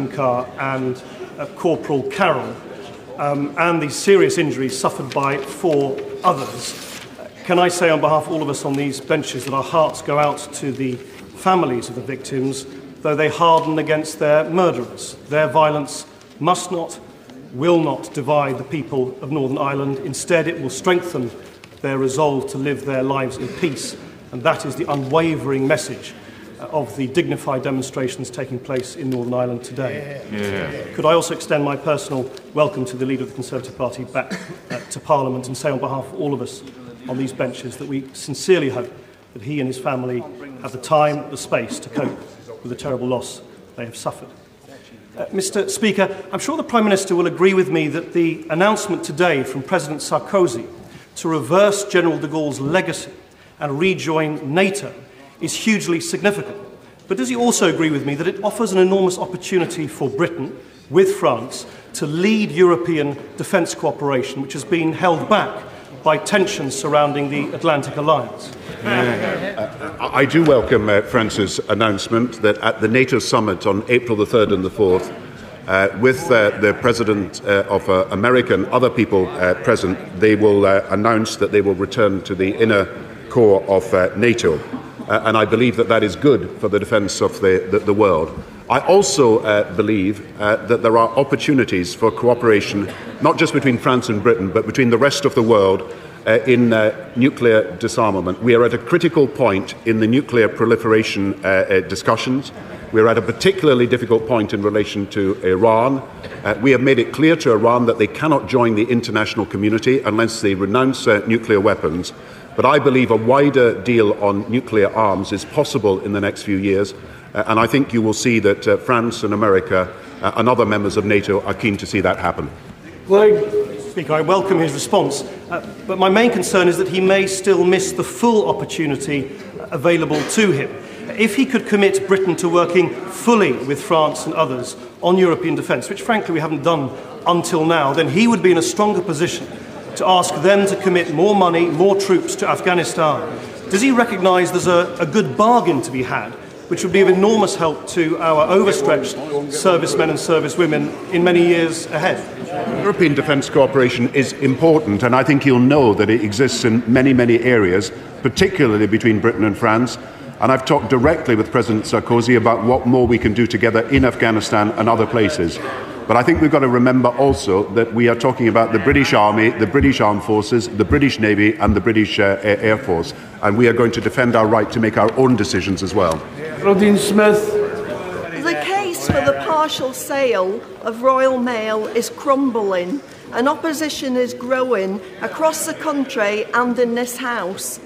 car and Corporal Carroll, and the serious injuries suffered by 4 others. Can I say on behalf of all of us on these benches that our hearts go out to the families of the victims, though they harden against their murderers. Their violence must not, will not divide the people of Northern Ireland. Instead, it will strengthen their resolve to live their lives in peace, and that is the unwavering message of the dignified demonstrations taking place in Northern Ireland today. Yeah. Could I also extend my personal welcome to the Leader of the Conservative Party back to Parliament and say on behalf of all of us on these benches that we sincerely hope that he and his family have the time, the space to cope with the terrible loss they have suffered. Mr. Speaker, I'm sure the Prime Minister will agree with me that the announcement today from President Sarkozy to reverse General de Gaulle's legacy and rejoin NATO is hugely significant. But does he also agree with me that it offers an enormous opportunity for Britain, with France, to lead European defence cooperation, which has been held back by tensions surrounding the Atlantic Alliance? I do welcome France's announcement that at the NATO summit on April the 3rd and the 4th, with the President of America and other people present, they will announce that they will return to the inner core of NATO. And I believe that that is good for the defence of the world. I also believe that there are opportunities for cooperation, not just between France and Britain, but between the rest of the world in nuclear disarmament. We are at a critical point in the nuclear proliferation discussions. We are at a particularly difficult point in relation to Iran. We have made it clear to Iran that they cannot join the international community unless they renounce nuclear weapons. But I believe a wider deal on nuclear arms is possible in the next few years, and I think you will see that France and America and other members of NATO are keen to see that happen. Speaker, I welcome his response, but my main concern is that he may still miss the full opportunity available to him. If he could commit Britain to working fully with France and others on European defence, which frankly we haven't done until now, then he would be in a stronger position to ask them to commit more money, more troops to Afghanistan. Does he recognise there's a good bargain to be had, which would be of enormous help to our overstretched servicemen and servicewomen in many years ahead? European defence cooperation is important, and I think you'll know that it exists in many, many areas, particularly between Britain and France. And I've talked directly with President Sarkozy about what more we can do together in Afghanistan and other places. But I think we've got to remember also that we are talking about the British Army, the British Armed Forces, the British Navy and the British Air Force. And we are going to defend our right to make our own decisions as well. Rodin Smith. The case for the partial sale of Royal Mail is crumbling, and opposition is growing across the country and in this House.